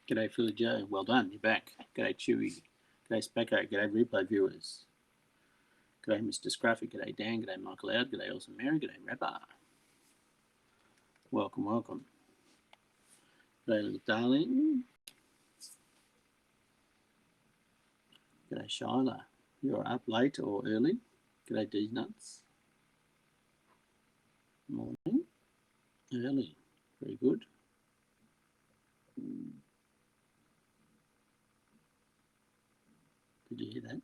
G'day Philly Joe, well done, you're back. G'day Chewy, g'day Specco, g'day replay viewers. G'day Mr. Scruffy, g'day Dan, g'day Michael Loud, g'day Awesome Mary, g'day Rapper. Welcome, welcome. G'day little darling. G'day Shyla, you're up late or early. G'day D's Nuts. Morning. Early, very good. Did you hear that?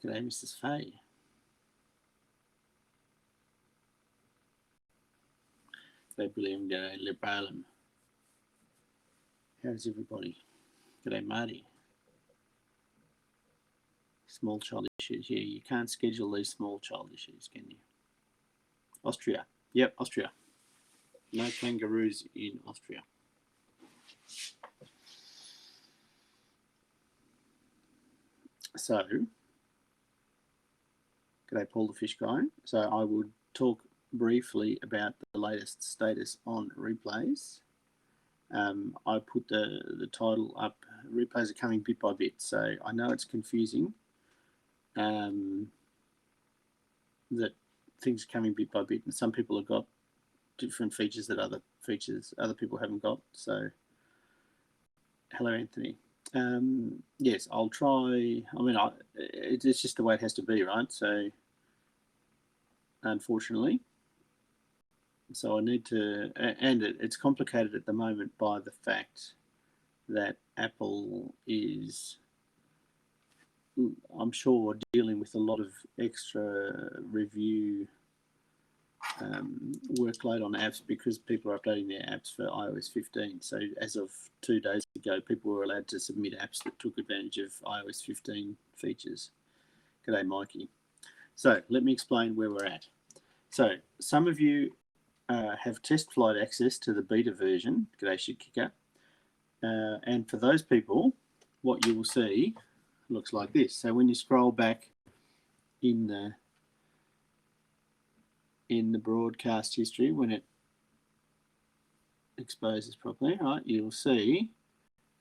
G'day Mrs. Fay. G'day William, g'day Liberalum. How's everybody? G'day Marty. Small child issues. Yeah, you can't schedule these small child issues, can you? Austria. Yep, Austria. No kangaroos in Austria. So, g'day Paul the Fish Guy. So I would talk briefly about the latest status on replays. I put the title up, replays are coming bit by bit. So I know it's confusing that things are coming bit by bit, and some people have got different features that other people haven't got. So, hello, Anthony. Yes, I'll try. I mean, it's just the way it has to be, right? So, unfortunately, so I need to, and it's complicated at the moment by the fact that Apple is, I'm sure, dealing with a lot of extra review workload on apps because people are updating their apps for iOS 15. So as of 2 days ago, people were allowed to submit apps that took advantage of iOS 15 features. G'day, Mikey. So let me explain where we're at. So some of you have test flight access to the beta version. G'day, Shit Kicker. And for those people, what you will see looks like this. So when you scroll back in the broadcast history, when it exposes properly, right, you'll see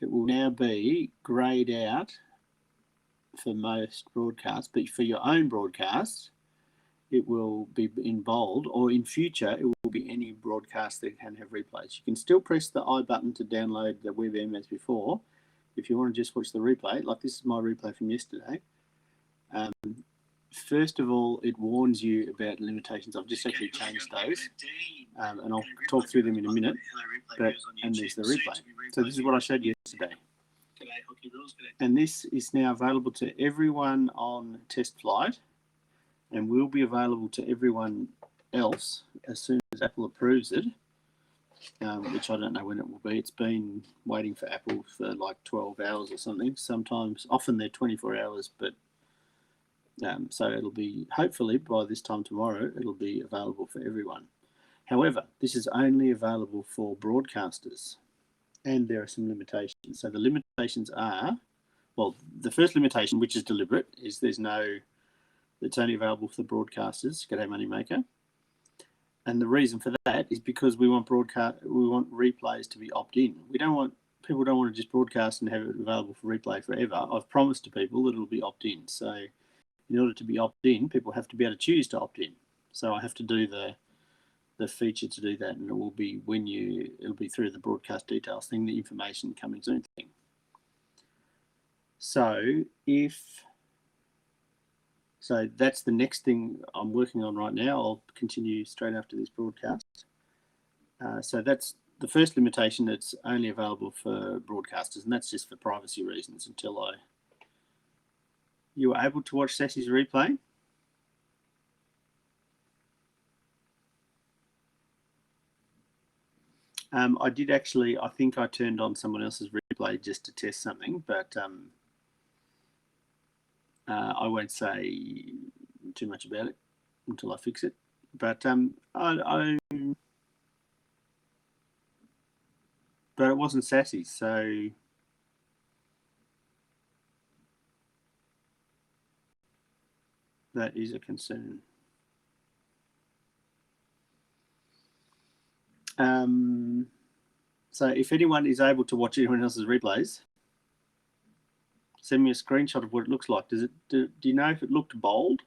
it will now be greyed out for most broadcasts, but for your own broadcasts, it will be in bold, or in future, it will be any broadcast that can have replays. You can still press the I button to download the WebM as before. If you want to just watch the replay, like this is my replay from yesterday. First of all, it warns you about limitations. I've just actually changed those, and I'll talk through them in a minute. And there's the replay. So this is what I showed you yesterday. And this is now available to everyone on test flight, and will be available to everyone else as soon as Apple approves it, which I don't know when it will be. It's been waiting for Apple for like 12 hours or something. Sometimes, often they're 24 hours, but so it'll be, hopefully by this time tomorrow, it'll be available for everyone. However, this is only available for broadcasters, and there are some limitations. So the limitations are, well, the first limitation, which is deliberate, is it's only available for the broadcasters. G'day, Moneymaker. And the reason for that is because we want replays to be opt-in. People don't want to just broadcast and have it available for replay forever. I've promised to people that it'll be opt-in. So in order to be opt-in, people have to be able to choose to opt-in. So I have to do the feature to do that, and it will be it'll be through the broadcast details thing, the information coming soon thing. So that's the next thing I'm working on right now. I'll continue straight after this broadcast. So that's the first limitation. It's only available for broadcasters, and that's just for privacy reasons until you were able to watch Sassy's replay. I did actually, I think I turned on someone else's replay just to test something, but I won't say too much about it until I fix it. But but it wasn't Sassy, so that is a concern. So if anyone is able to watch anyone else's replays, send me a screenshot of what it looks like. Do you know if it looked bold?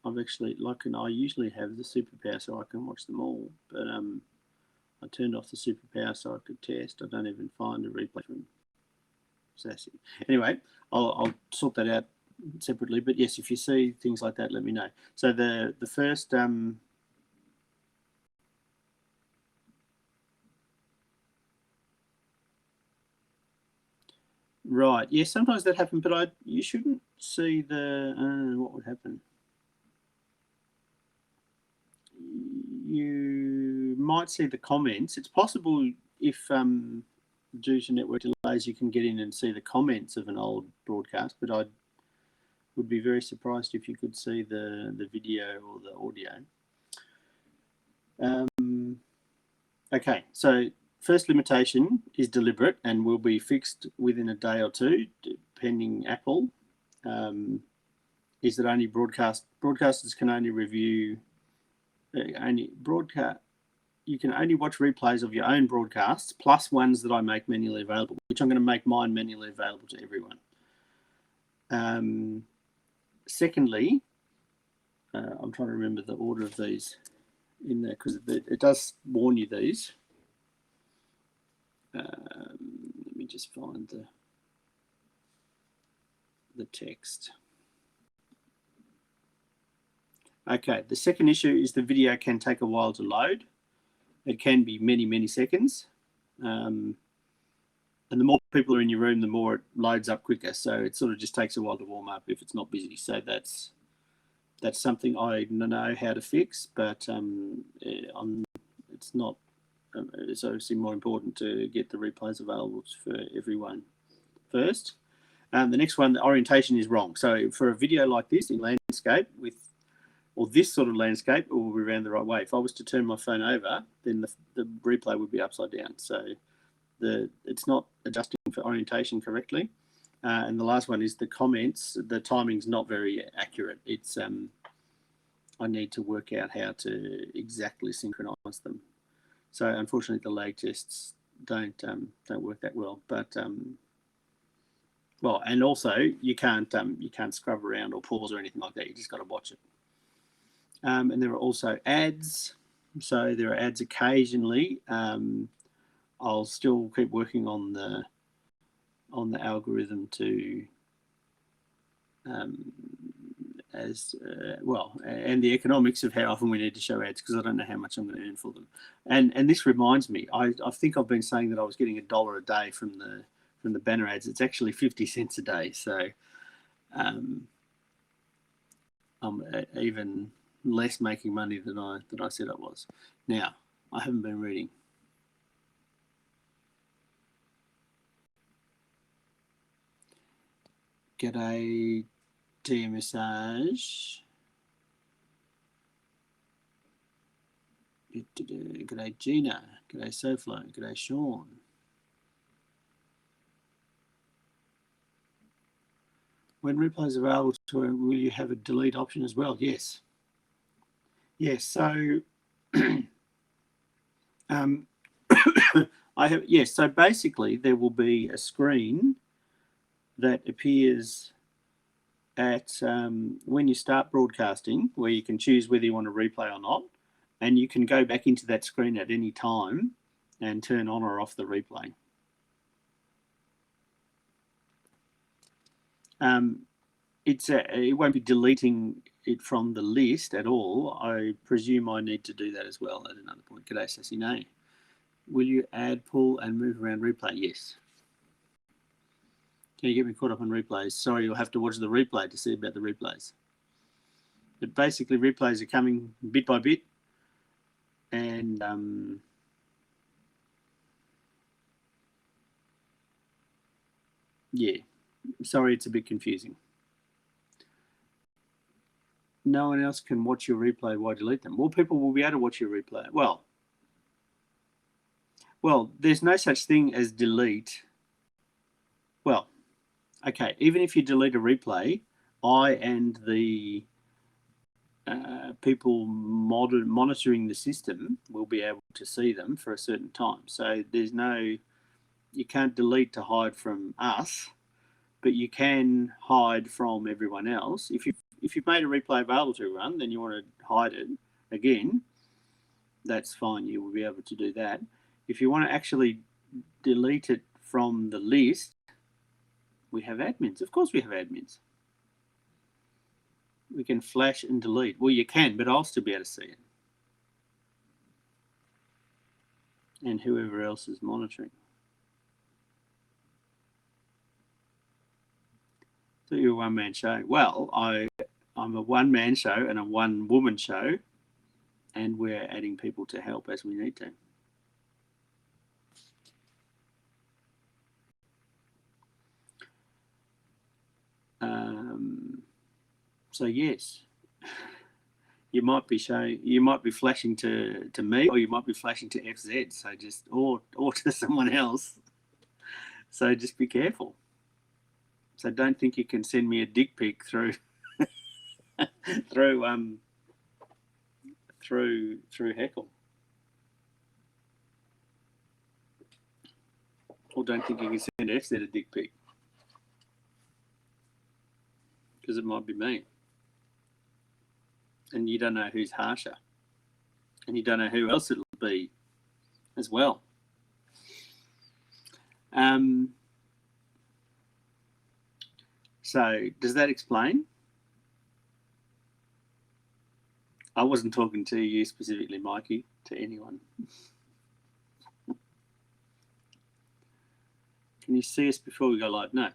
I've actually, I usually have the superpower so I can watch them all, but I turned off the superpower so I could test. I don't even find a replay from Sassy. Anyway, I'll sort that out separately. But yes, if you see things like that, let me know. So the first right, yes, sometimes that happens, but you shouldn't see the what would happen. You might see the comments. It's possible if due to network delays, you can get in and see the comments of an old broadcast, but I would be very surprised if you could see the video or the audio. Okay, so first limitation is deliberate and will be fixed within a day or two, depending Apple. Is that only broadcasters can only review you can only watch replays of your own broadcasts plus ones that I make manually available, which I'm going to make mine manually available to everyone. Secondly, I'm trying to remember the order of these in there because it does warn you these. Let me just find the text. Okay, the second issue is the video can take a while to load. It can be many, many seconds. And the more people are in your room, the more it loads up quicker. So it sort of just takes a while to warm up if it's not busy. So that's something I know how to fix, but it's not. It's obviously more important to get the replays available for everyone first. The next one, the orientation is wrong. So for a video like this in landscape or this sort of landscape, it will be around the right way. If I was to turn my phone over, then the replay would be upside down. So it's not adjusting for orientation correctly. And the last one is the comments. The timing's not very accurate. It's I need to work out how to exactly synchronize them. So unfortunately, the lag tests don't work that well. But well, and also you can't scrub around or pause or anything like that. You just got to watch it. And there are also ads. So there are ads occasionally. I'll still keep working on the algorithm to and the economics of how often we need to show ads because I don't know how much I'm going to earn for them. And this reminds me, I think I've been saying that I was getting $1 a day from the banner ads. It's actually 50 cents a day. So I'm even less making money than I said I was. Now, I haven't been reading. G'day, DMSage. G'day, Gina. G'day, SoFlo. G'day, Sean. When replays are available to will you have a delete option as well? Yes. Yes. So I have yes. So basically, there will be a screen that appears at when you start broadcasting, where you can choose whether you want to replay or not, and you can go back into that screen at any time and turn on or off the replay. It won't be deleting it from the list at all. I presume I need to do that as well at another point. G'day, Sassy Nay. Will you add, pull, and move around replay? Yes. Can you get me caught up on replays? Sorry, you'll have to watch the replay to see about the replays. But basically, replays are coming bit by bit, and yeah, sorry, it's a bit confusing. No one else can watch your replay. Why delete them? Well, people will be able to watch your replay. Well, there's no such thing as delete. Well, okay, even if you delete a replay, I and the people monitoring the system will be able to see them for a certain time. So you can't delete to hide from us, but you can hide from everyone else. If you've made a replay available to everyone, then you want to hide it again, that's fine. You will be able to do that. If you want to actually delete it from the list, we have admins. Of course we have admins. We can flash and delete. Well, you can, but I'll still be able to see it. And whoever else is monitoring. So you're a one-man show. Well, I'm a one-man show and a one-woman show, and we're adding people to help as we need to. So yes, you might be flashing to me, or you might be flashing to FZ. So just or to someone else. So just be careful. So don't think you can send me a dick pic through through Heckle. Or don't think you can send FZ a dick pic, because it might be me. And you don't know who's harsher. And you don't know who else it'll be as well. So does that explain? I wasn't talking to you specifically, Mikey, to anyone. Can you see us before we go live? No.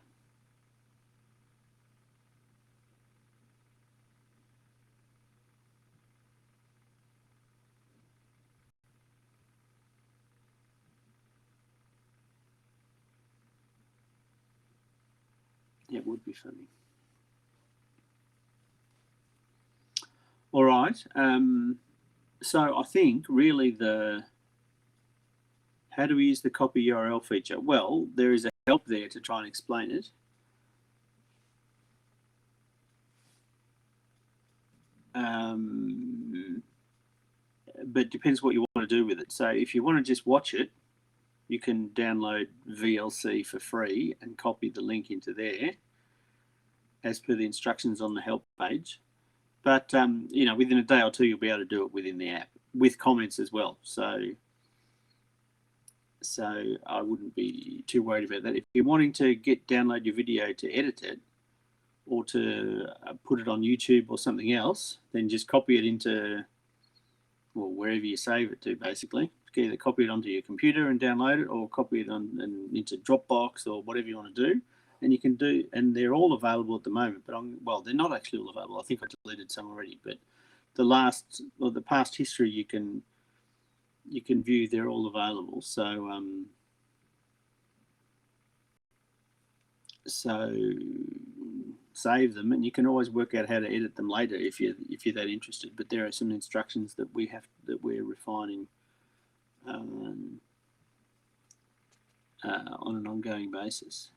It would be funny. All right. So I think really how do we use the copy URL feature? Well, there is a help there to try and explain it. But it depends what you want to do with it. So if you want to just watch it, you can download VLC for free and copy the link into there as per the instructions on the help page. But, within a day or two, you'll be able to do it within the app with comments as well. So I wouldn't be too worried about that. If you're wanting to download your video to edit it or to put it on YouTube or something else, then just copy it into, well, wherever you save it to, basically. Either copy it onto your computer and download it, or copy it into Dropbox or whatever you want to do. And you can do, and they're all available at the moment. But they're not actually all available. I think I deleted some already. But the past history you can view. They're all available. So save them, and you can always work out how to edit them later if you're that interested. But there are some instructions that we're refining on an ongoing basis.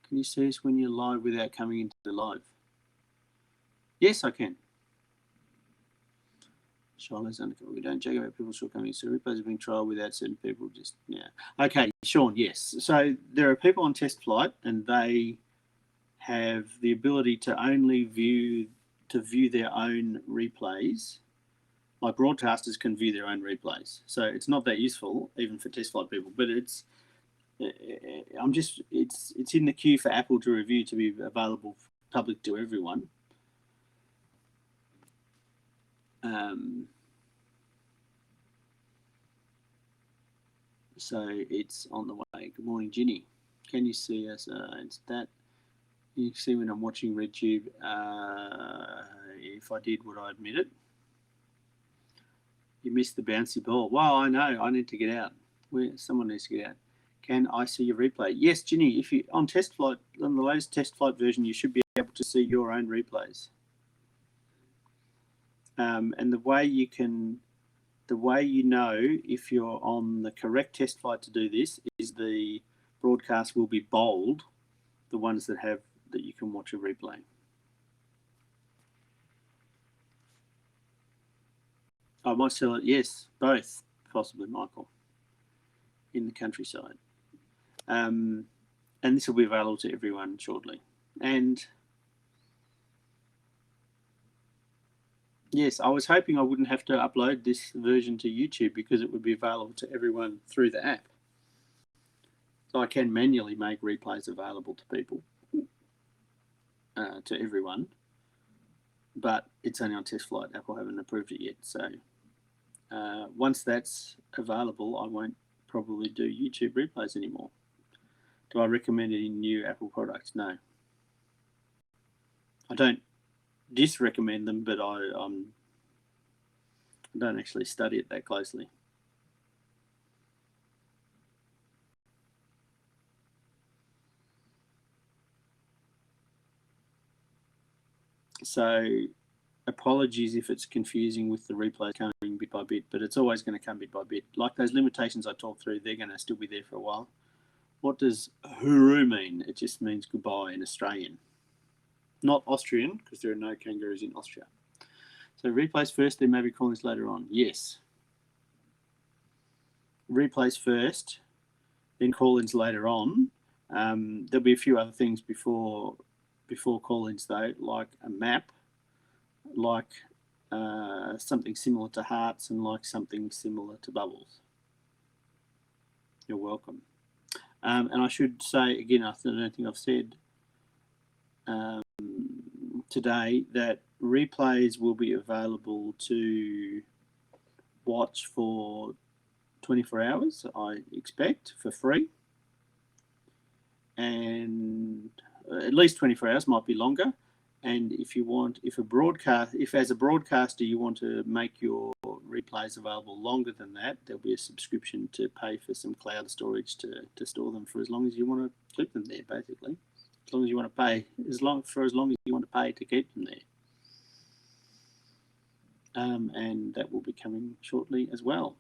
Can you see us when you're live without coming into the live? Yes, I can. Charlotte's we don't joke about people shortcomings. So replays are being trialled without certain people. Okay, Sean. Yes. So there are people on test flight, and they have the ability to only view their own replays. Like broadcasters can view their own replays. So it's not that useful even for test flight people. But it's in the queue for Apple to review to be available public to everyone. So it's on the way. Good morning, Ginny. Can you see us? It's that. You can see when I'm watching RedTube. If I did, would I admit it? You missed the bouncy ball. Well, I know. I need to get out. Someone needs to get out. Can I see your replay? Yes, Ginny. If you on test flight, on the latest test flight version, you should be able to see your own replays. And the way you know if you're on the correct test flight to do this is the broadcast will be bold, the ones that you can watch a replay. I might sell it, yes, both, possibly, Michael, in the countryside. And this will be available to everyone shortly. And yes, I was hoping I wouldn't have to upload this version to YouTube because it would be available to everyone through the app. So I can manually make replays available to people, to everyone, but it's only on test flight. Apple haven't approved it yet. So once that's available, I won't probably do YouTube replays anymore. Do I recommend any new Apple products? No. I don't disrecommend them, but I don't actually study it that closely. So apologies if it's confusing with the replay coming bit by bit, but it's always going to come bit by bit. Like those limitations I talked through, they're going to still be there for a while. What does hooroo mean? It just means goodbye in Australian. Not Austrian, because there are no kangaroos in Austria. So replays first, then maybe callings later on. Yes. Replays first, then call-ins later on. There'll be a few other things before call-ins though, like a map, like something similar to hearts, and like something similar to bubbles. You're welcome. And I should say again, I don't think I've said today that replays will be available to watch for 24 hours, I expect, for free. And at least 24 hours, might be longer. And if you want, if as a broadcaster you want to make your replays available longer than that, there'll be a subscription to pay for some cloud storage to store them for as long as you want to keep them there, basically. As long as you want to pay, as long as you want to pay to keep them there. And that will be coming shortly as well.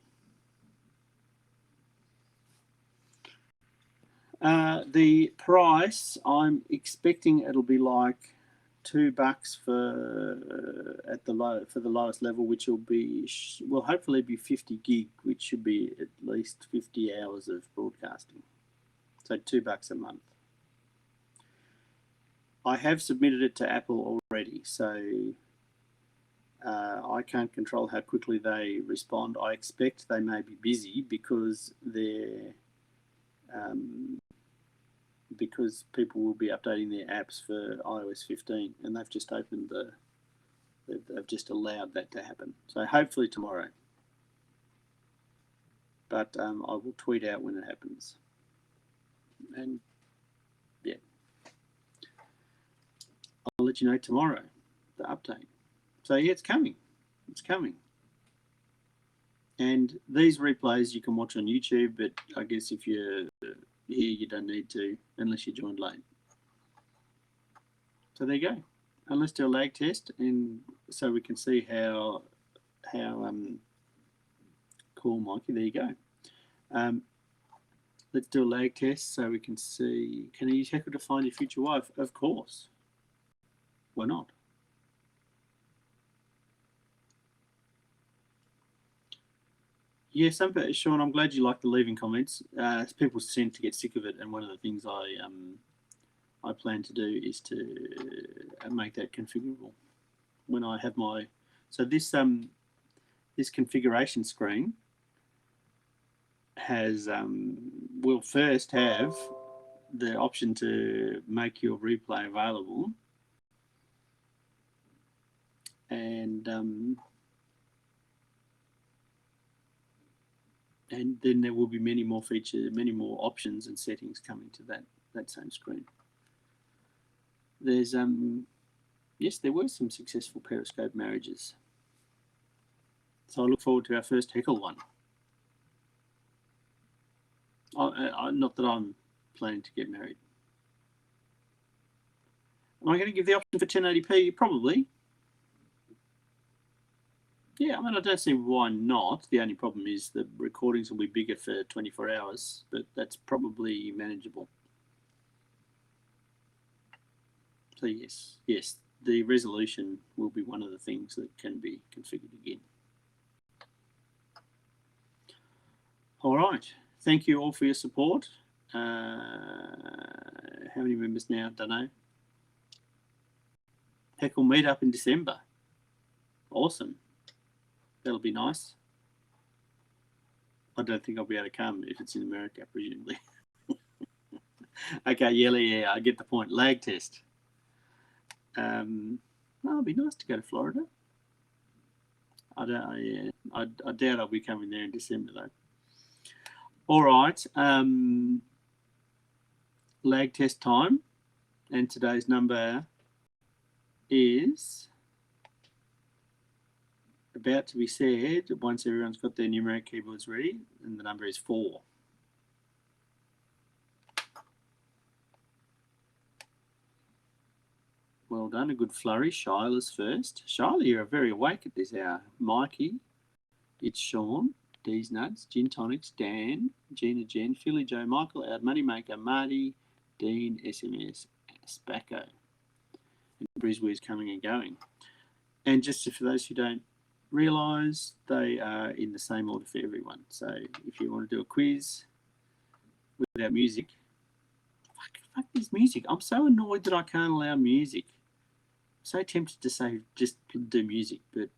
The price, I'm expecting it'll be like $2 for the lowest level, which will hopefully be 50 gig, which should be at least 50 hours of broadcasting. So $2 a month. I have submitted it to Apple already, so I can't control how quickly they respond. I expect they may be busy because people will be updating their apps for iOS 15, and they've just they've just allowed that to happen. So hopefully tomorrow. But I will tweet out when it happens. And yeah, I'll let you know tomorrow, the update. So yeah, it's coming. It's coming. And these replays you can watch on YouTube, but I guess if you're here, you don't need to unless you joined late. So there you go. And let's do a lag test, and so we can see how cool, Mikey. There you go. Let's do a lag test so we can see. Can you use Heckle to find your future wife? Of course. Why not? Yeah, Sean, I'm glad you like the leaving comments. People seem to get sick of it, and one of the things I plan to do is to make that configurable. When I have my this configuration screen has will first have the option to make your replay available, and then there will be many more features, many more options and settings coming to that same screen. There's yes, there were some successful Periscope marriages. So I look forward to our first Heckle one. Not that I'm planning to get married. Am I going to give the option for 1080p? Probably. Yeah, I mean, I don't see why not. The only problem is the recordings will be bigger for 24 hours, but that's probably manageable. So yes, the resolution will be one of the things that can be configured again. All right. Thank you all for your support. How many members now? Don't know. Heckle meet up in December. Awesome. That'll be nice. I don't think I'll be able to come if it's in America, presumably. Okay, yeah, I get the point. Lag test. It'd be nice to go to Florida. I doubt I'll be coming there in December though. All right. Lag test time, and today's number is about to be said once everyone's got their numeric keyboards ready, and the number is 4. Well done, a good flurry. Shila's first. Shila, you're very awake at this hour. Mikey, it's Sean, D's Nuts, Gin Tonics, Dan, Gina Jen, Philly Joe, Michael, our Moneymaker, Marty, Dean, SMS, Spacco. And Brisware's coming and going. And just for those who don't realise, they are in the same order for everyone. So if you want to do a quiz without music, fuck this music. I'm so annoyed that I can't allow music. I'm so tempted to say just do music, but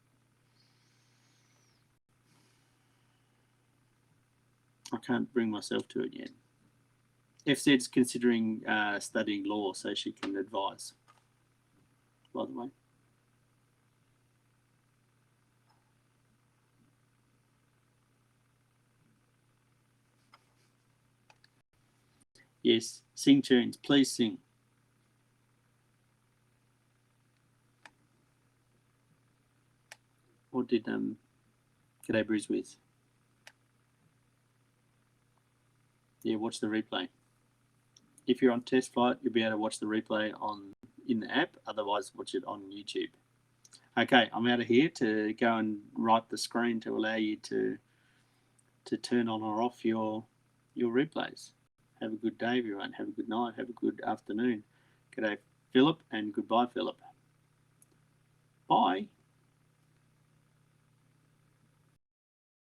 I can't bring myself to it yet. FZ's considering studying law so she can advise, by the way. Yes, sing tunes. Please sing. What did G'day Bruce with? Yeah, watch the replay. If you're on test flight, you'll be able to watch the replay in the app. Otherwise, watch it on YouTube. Okay, I'm out of here to go and write the screen to allow you to turn on or off your replays. Have a good day, everyone. Have a good night. Have a good afternoon. G'day, Philip, and goodbye, Philip. Bye.